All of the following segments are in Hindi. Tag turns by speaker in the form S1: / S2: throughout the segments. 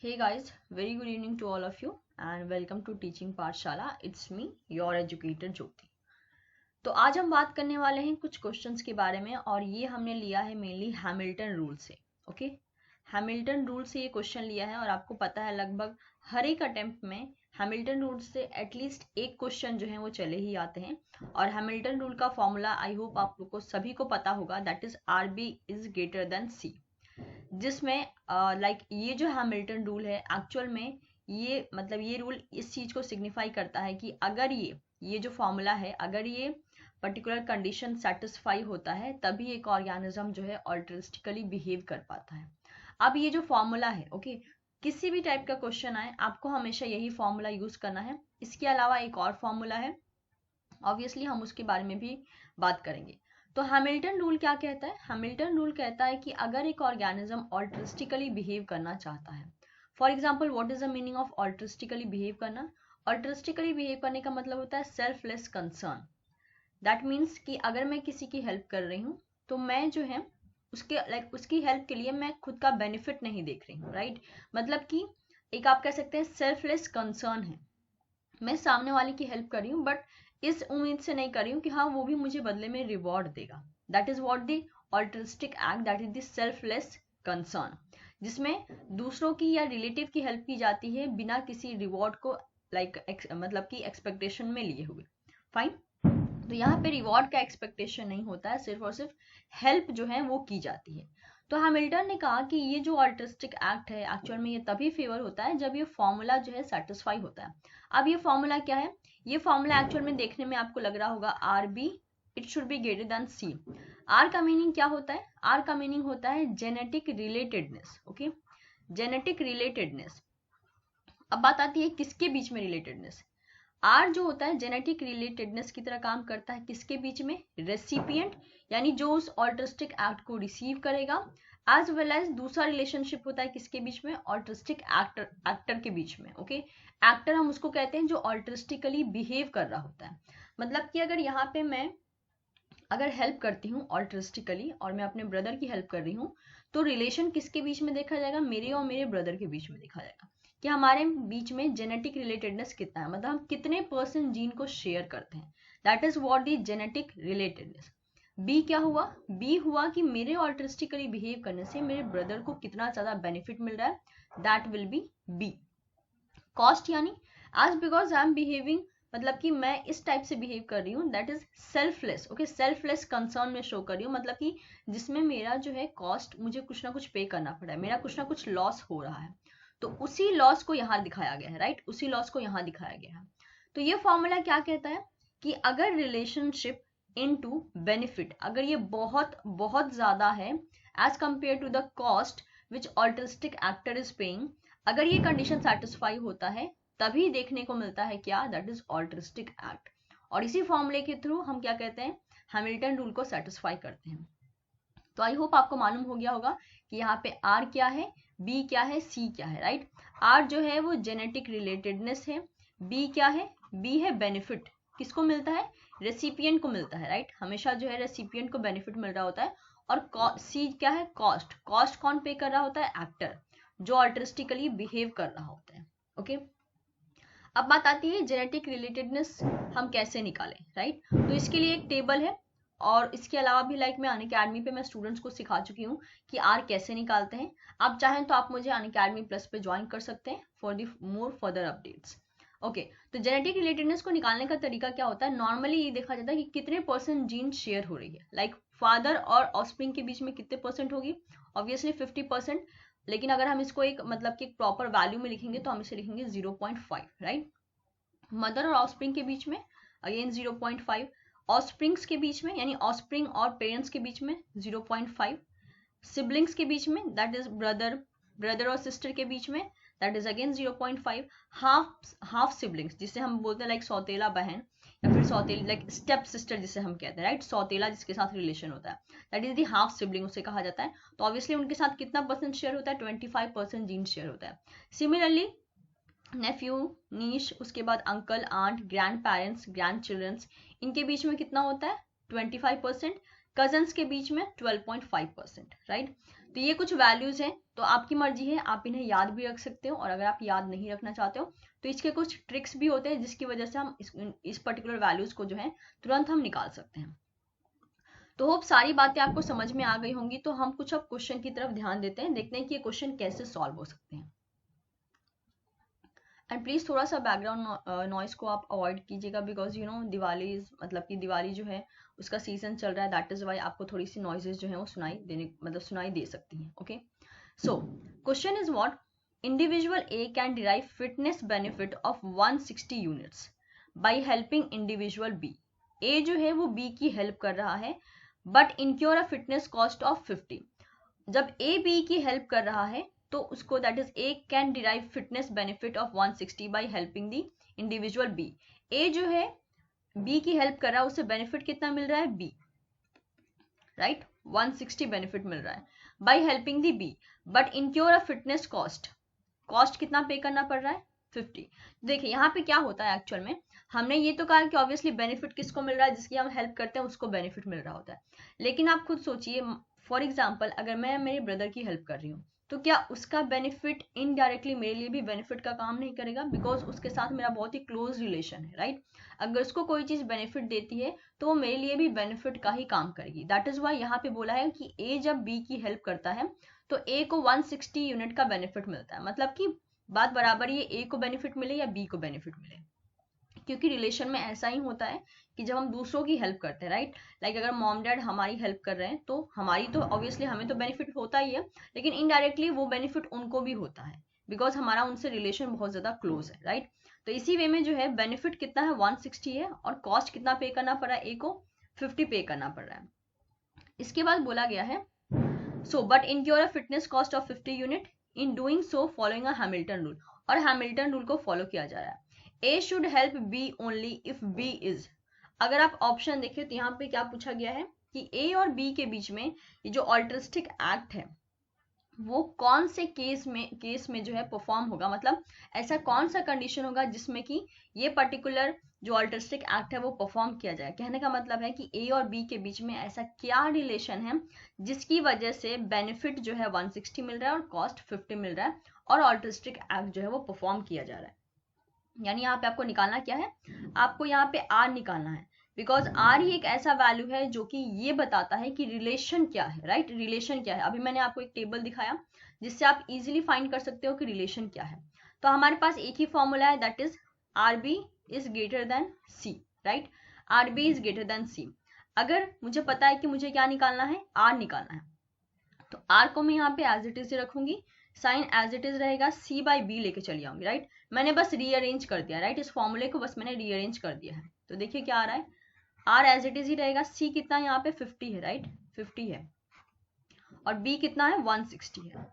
S1: Hey guys, very good evening to all of you and welcome to Teaching Pathshala. It's me, your educator Jyoti. तो आज हम बात करने वाले हैं कुछ क्वेश्चंस के बारे में और ये हमने लिया है मेनली हैमिल्टन रूल से। ओके, हैमिल्टन रूल से ये क्वेश्चन लिया है और आपको पता है लगभग हर एक अटेम्प्ट में हैमिल्टन रूल से एटलीस्ट एक क्वेश्चन जो है वो चले ही आते हैं। और हैमिल्टन रूल का फॉर्मूला आई होप आप लोग को सभी को पता होगा, that is RB is greater then C, जिसमें ये जो हैमिल्टन रूल है एक्चुअल में ये रूल इस चीज को सिग्निफाई करता है कि अगर ये जो फॉर्मूला है, अगर ये पर्टिकुलर कंडीशन सेटिस्फाई होता है तभी एक ऑर्गेनिज्म जो है ऑल्ट्रिस्टिकली बिहेव कर पाता है। अब ये जो फॉर्मूला है, ओके, किसी भी टाइप का क्वेश्चन आए आपको हमेशा यही फॉर्मूला यूज करना है। इसके अलावा एक और फॉर्मूला है, ऑब्वियसली हम उसके बारे में भी बात करेंगे। तो हैमिल्टन रूल क्या कहता है? हैमिल्टन रूल कहता है कि अगर एक ऑर्गेनिज्म ऑल्ट्रिस्टिकली बिहेव करना चाहता है, for example what is the meaning of altruistically behave करना? ऑल्ट्रिस्टिकली बिहेव करने का मतलब होता है सेल्फलेस कंसर्न। दैट मीन्स कि अगर मैं किसी की हेल्प कर रही हूँ तो मैं जो है उसकी हेल्प के लिए मैं खुद का बेनिफिट नहीं देख रही हूँ, राइट? मतलब कि एक आप कह सकते हैं सेल्फलेस कंसर्न है। मैं सामने वाले की हेल्प कर रही हूँ बट इस उम्मीद से नहीं कर रही हूँ कि हाँ वो भी मुझे बदले में रिवॉर्ड देगा। That is what the altruistic act, that is the selfless concern, जिसमें दूसरों की या रिलेटिव की हेल्प की जाती है बिना किसी रिवॉर्ड को मतलब कि एक्सपेक्टेशन में लिए हुए। फाइन, तो यहाँ पे रिवॉर्ड का एक्सपेक्टेशन नहीं होता है, सिर्फ और सिर्फ हेल्प जो है वो की जाती है। तो हैमिल्टन ने कहा कि ये जो ऑल्ट्रिस्टिक एक्ट है एक्चुअल में ये तभी फेवर होता है जब ये फॉर्मूला जो है सेटिस्फाई होता है। अब ये फॉर्मूला क्या है? ये फॉर्मूला एक्चुअल में देखने में आपको लग रहा होगा RB it should be greater than C। R का मीनिंग क्या होता है? R का मीनिंग होता है genetic relatedness. Okay, genetic relatedness. अब बात आती है किसके बीच में रिलेटेडनेस? आर जो होता है जेनेटिक रिलेटेडनेस की तरह काम करता है किसके बीच में? रेसिपिएंट, यानी जो उस ऑल्ट्रिस्टिक एक्ट को रिसीव करेगा, एज वेल एज दूसरा रिलेशनशिप होता है किसके बीच में? ऑल्ट्रिस्टिक एक्टर के बीच में। ओके, एक्टर हम उसको कहते हैं जो ऑल्ट्रिस्टिकली बिहेव कर रहा होता है। मतलब कि अगर यहाँ पे मैं अगर हेल्प करती हूँ ऑल्ट्रिस्टिकली और मैं अपने ब्रदर की हेल्प कर रही हूँ, तो रिलेशन किसके बीच में देखा जाएगा? मेरे और मेरे ब्रदर के बीच में देखा जाएगा कि हमारे बीच में जेनेटिक रिलेटेडनेस कितना है, मतलब हम कितने % जीन को शेयर करते हैं। That is what the genetic relatedness. B क्या हुआ? बी हुआ कि मेरे ऑल्ट्रिस्टिकली बिहेव करने से मेरे ब्रदर को कितना ज्यादा बेनिफिट मिल रहा है, that will be B. Cost, यानी आज बिकॉज आई एम बिहेविंग, मतलब कि मैं इस टाइप से बिहेव कर रही हूँ, that is selfless. Okay, selfless concern में शो कर रही हूँ, मतलब कि जिसमें मेरा जो है कॉस्ट मुझे कुछ ना कुछ पे करना पड़ा है, मेरा कुछ ना कुछ लॉस हो रहा है। तो उसी लॉस को यहाँ दिखाया गया है, राइट? उसी लॉस को यहाँ दिखाया गया है। तो ये फॉर्मूला क्या कहता है कि अगर रिलेशनशिप इनटू बेनिफिट, अगर ये बहुत बहुत ज्यादा है as compare to the cost which altruistic actor is paying, अगर ये कंडीशन सेटिस्फाई होता है तभी देखने को मिलता है क्या? That is altruistic act. और इसी फॉर्मूले के थ्रू हम क्या कहते हैं? हैमिल्टन रूल को सेटिस्फाई करते हैं। तो आई होप आपको मालूम हो गया होगा कि यहाँ पे R क्या है, B क्या है, C क्या है, राइट? R जो है वो जेनेटिक रिलेटेडनेस है, B क्या है? B है बेनिफिट, किसको मिलता है? रेसिपिएंट को मिलता है, राइट? हमेशा जो है रेसिपिएंट को बेनिफिट मिल रहा होता है। और C क्या है? कॉस्ट। कॉस्ट कौन पे कर रहा होता है? एक्टर, जो ऑल्ट्रिस्टिकली बिहेव कर रहा होता है। ओके, अब बात आती है जेनेटिक रिलेटेडनेस हम कैसे निकालें, राइट? तो इसके लिए एक टेबल है और इसके अलावा भी मैं अनअकैडमी पे मैं स्टूडेंट्स को सिखा चुकी हूँ कि आर कैसे निकालते हैं। आप चाहें तो आप मुझे अनअकैडमी प्लस पे ज्वाइन कर सकते हैं for the more further updates. Okay, तो जेनेटिक रिलेटेडनेस को निकालने का तरीका क्या होता है? नॉर्मली ये देखा जाता है कि कितने % जीन शेयर हो रही है, लाइक फादर और ऑफस्प्रिंग के बीच में कितने % होगी? ऑब्वियसली 50%। लेकिन अगर हम इसको एक मतलब कि प्रॉपर वैल्यू में लिखेंगे तो हम इसे लिखेंगे 0.5, राइट? मदर और ऑफस्प्रिंग के बीच में अगेन 0.5, ऑफस्प्रिंग्स के बीच में यानी ऑफस्प्रिंग और पेरेंट्स के बीच में 0.5, सिबलिंग्स के बीच में दैट इज ब्रदर और सिस्टर के बीच में that is again 0.5, half siblings जिसे हम बोलते हैं लाइक सौतेला बहन या फिर सौतेली लाइक स्टेप सिस्टर जिसे हम कहते हैं, राइट? सौतेला जिसके साथ रिलेशन होता है, that is the half sibling उसे कहा जाता है। तो ऑब्वियसली उनके साथ कितना % शेयर होता है? 25% जीन शेयर होता है। सिमिलरली नेफ्यू, नीश, उसके बाद uncle, aunt, grand parents, grand childrens, इनके बीच में कितना होता है? 25%। कजन्स के बीच में 12.5%, राइट? तो ये कुछ वैल्यूज हैं, तो आपकी मर्जी है, आप इन्हें याद भी रख सकते हो, और अगर आप याद नहीं रखना चाहते हो तो इसके कुछ ट्रिक्स भी होते हैं जिसकी वजह से हम इस पर्टिकुलर वैल्यूज को जो है तुरंत हम निकाल सकते हैं। तो होप सारी बातें आपको समझ में आ गई होंगी। तो हम कुछ अब क्वेश्चन की तरफ ध्यान देते हैं, देखते हैं कि ये क्वेश्चन कैसे सॉल्व हो सकते हैं। एंड प्लीज थोड़ा सा बैकग्राउंड नॉइस को आप अवॉइड कीजिएगा, बिकॉज यू नो दिवाली मतलब कि दिवाली जो है उसका सीजन चल रहा है, दैट इज वाई आपको थोड़ी सी नॉइजेस जो है वो सुनाई दे सकती हैं। Okay, so question is what individual A can derive fitness benefit of 160 units by helping individual B. A जो है वो बी की हेल्प कर रहा है but incur a fitness cost of 50। जब ए बी की हेल्प कर रहा है तो उसको that is A can derive fitness benefit of 160 by helping the individual B. A जो है बी की हेल्प कर रहा है, उससे बेनिफिट कितना मिल रहा है बी, राइट, 160 बेनिफिट मिल रहा है by helping the B, but incur a fitness cost, cost कितना पे करना पड़ रहा है 50। देखिए यहाँ पे क्या होता है एक्चुअल में, हमने ये तो कहा कि ऑब्वियसली बेनिफिट किसको मिल रहा है, जिसकी हम हेल्प करते हैं उसको बेनिफिट मिल रहा होता है, लेकिन आप खुद सोचिए, फॉर एग्जाम्पल अगर मैं मेरे ब्रदर की हेल्प कर रही हूँ तो क्या उसका बेनिफिट इनडायरेक्टली मेरे लिए भी बेनिफिट का काम नहीं करेगा, बिकॉज उसके साथ मेरा बहुत ही क्लोज रिलेशन है, राइट। अगर उसको कोई चीज बेनिफिट देती है तो वो मेरे लिए भी बेनिफिट का ही काम करेगी। दैट इज वाई यहाँ पे बोला है कि ए जब बी की हेल्प करता है तो ए को 160 यूनिट का बेनिफिट मिलता है, मतलब कि बात बराबर ये ए को बेनिफिट मिले या बी को बेनिफिट मिले, क्योंकि रिलेशन में ऐसा ही होता है कि जब हम दूसरों की हेल्प करते हैं, राइट, लाइक अगर मॉम डैड हमारी हेल्प कर रहे हैं तो हमारी तो ऑब्वियसली हमें तो बेनिफिट होता ही है, लेकिन इनडायरेक्टली वो बेनिफिट उनको भी होता है बिकॉज हमारा उनसे रिलेशन बहुत ज्यादा क्लोज है, राइट। तो इसी वे में जो है बेनिफिट कितना है 160 है और कॉस्ट कितना पे करना पड़ रहा है, ए को 50 पे करना पड़ रहा है। इसके बाद बोला गया है so but incur a fitness cost of 50 unit in doing so following a Hamilton rule, और हैमिल्टन रूल को फॉलो किया जा रहा है। A should help B only if B is, अगर आप ऑप्शन देखें तो यहाँ पे क्या पूछा गया है कि A और B के बीच में ये जो ऑल्ट्रिस्टिक एक्ट है वो कौन से केस में जो है परफॉर्म होगा, मतलब ऐसा कौन सा कंडीशन होगा जिसमें कि ये पर्टिकुलर जो ऑल्ट्रिस्टिक एक्ट है वो परफॉर्म किया जाए। कहने का मतलब है कि ए और बी के बीच में ऐसा क्या रिलेशन है जिसकी वजह से बेनिफिट जो है 160 मिल रहा है और कॉस्ट 50 मिल रहा है और ऑल्ट्रिस्टिक एक्ट जो है वो परफॉर्म किया जा रहा है। यानी यहाँ पे आपको निकालना क्या है, आपको यहाँ पे आर निकालना है, बिकॉज आर ही एक ऐसा वैल्यू है जो कि ये बताता है कि रिलेशन क्या है, राइट, रिलेशन क्या है। अभी मैंने आपको एक टेबल दिखाया जिससे आप इजीली फाइंड कर सकते हो कि रिलेशन क्या है। तो हमारे पास एक ही फॉर्मूला है, that is R B is greater than C, right, R B is greater than C. अगर मुझे पता है कि मुझे क्या निकालना है, आर निकालना है, तो आर को मैं यहाँ पे एज इट इज रखूंगी, साइन एज इट इज रहेगा, सी बाई बी लेके चली आऊंगी, राइट। मैंने बस रीअरेंज कर दिया, राइट, इस फॉर्मूले को बस मैंने रीअरेंज कर दिया है। तो देखिए क्या आ रहा है, आर एज इट इज ही रहेगा, सी कितना यहाँ पे 50 है, राइट, 50 है, और बी कितना है 160 है।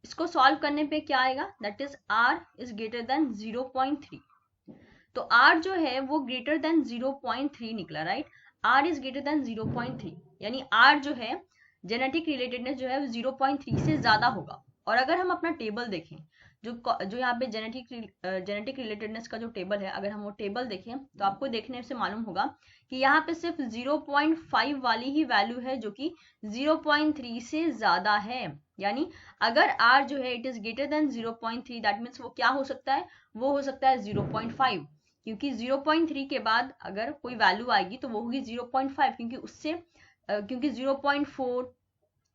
S1: इसको सॉल्व करने पे क्या आएगा, that is R is greater than 0.3। तो आर जो है वो ग्रेटर देन 0.3 निकला, right, R is greater than 0.3, यानी आर जो है जेनेटिक रिलेटेडनेस जो है 0.3 से ज्यादा होगा। और अगर हम अपना टेबल देखें, जो यहाँ पे जेनेटिक रिलेटेडनेस का जो टेबल है, अगर हम वो टेबल देखें तो आपको देखने से मालूम होगा कि यहाँ पे सिर्फ 0.5 वाली ही वैल्यू है जो कि 0.3 से ज्यादा है। यानी अगर r जो है it is greater than 0.3, that means वो क्या हो सकता है, वो हो सकता है 0.5, क्योंकि 0.3 के बाद अगर कोई वैल्यू आएगी तो वो होगी 0.5, क्योंकि उससे क्योंकि 0.4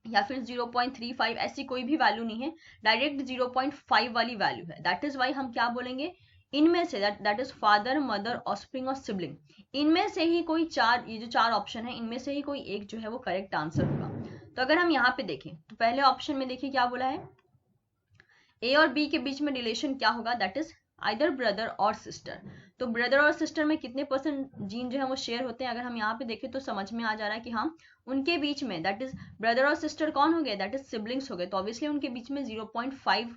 S1: या फिर 0.35 ऐसी कोई भी वैल्यू नहीं है, डायरेक्ट 0.5 वाली वैल्यू है। दैट इज वाई हम क्या बोलेंगे, इनमें say that is father, mother, offspring और सिबलिंग, इनमें से ही कोई चार, ये जो चार ऑप्शन है इनमें से ही कोई एक जो है वो करेक्ट आंसर होगा। तो अगर हम यहाँ पे देखें तो पहले ऑप्शन में देखिए क्या बोला है, ए और बी के बीच में रिलेशन क्या होगा, दैट इज आइदर ब्रदर और सिस्टर। तो ब्रदर और सिस्टर में कितने परसेंट जीन जो है वो शेयर होते हैं, अगर हम यहाँ पे देखें तो समझ में आ जा रहा है कि हाँ उनके बीच में दैट इज ब्रदर और सिस्टर कौन हो गए, दैट इज सिबलिंग्स हो गए, तो ऑब्वियसली उनके बीच में 0.5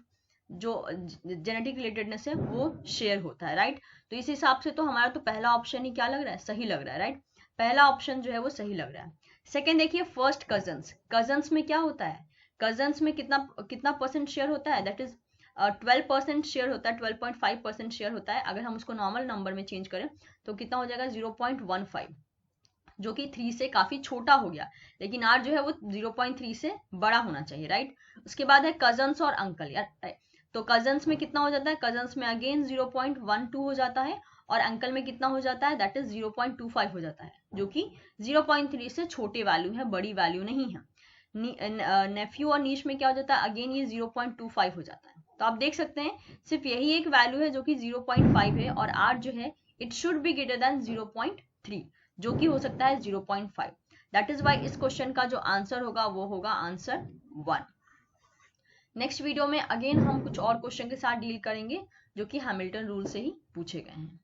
S1: जो जेनेटिक रिलेटेडनेस है वो शेयर होता है, राइट। तो इस हिसाब से तो हमारा तो पहला ऑप्शन ही क्या लग रहा है, सही लग रहा है, राइट, पहला ऑप्शन जो है वो सही लग रहा है। सेकेंड देखिए फर्स्ट कजन्स, कजन्स में क्या होता है, कजन्स में कितना कितना परसेंट शेयर होता है, दैट इज 12% शेयर होता है, 12.5% शेयर होता है। अगर हम उसको नॉर्मल नंबर में चेंज करें तो कितना हो जाएगा 0.15। जो कि 3 से काफी छोटा हो गया, लेकिन r जो है वो 0.3 से बड़ा होना चाहिए, राइट। उसके बाद है कजन्स और अंकल यार। तो कजन्स में कितना हो जाता है, कजन्स में अगेन 0.12 हो जाता है, और अंकल में कितना हो जाता है, दैट इज 0.25 हो जाता है, जो कि 0.3 से छोटे वैल्यू है, बड़ी वैल्यू नहीं है। नेफ्यू और नीश में क्या हो जाता है, अगेन ये 0.25 हो जाता है। तो आप देख सकते हैं सिर्फ यही एक वैल्यू है जो कि 0.5 है, और r जो है it should be greater than 0.3, जो कि हो सकता है 0.5। दैट इज वाई इस क्वेश्चन का जो आंसर होगा वो होगा आंसर 1। नेक्स्ट वीडियो में अगेन हम कुछ और क्वेश्चन के साथ डील करेंगे जो कि हैमिल्टन रूल से ही पूछे गए हैं।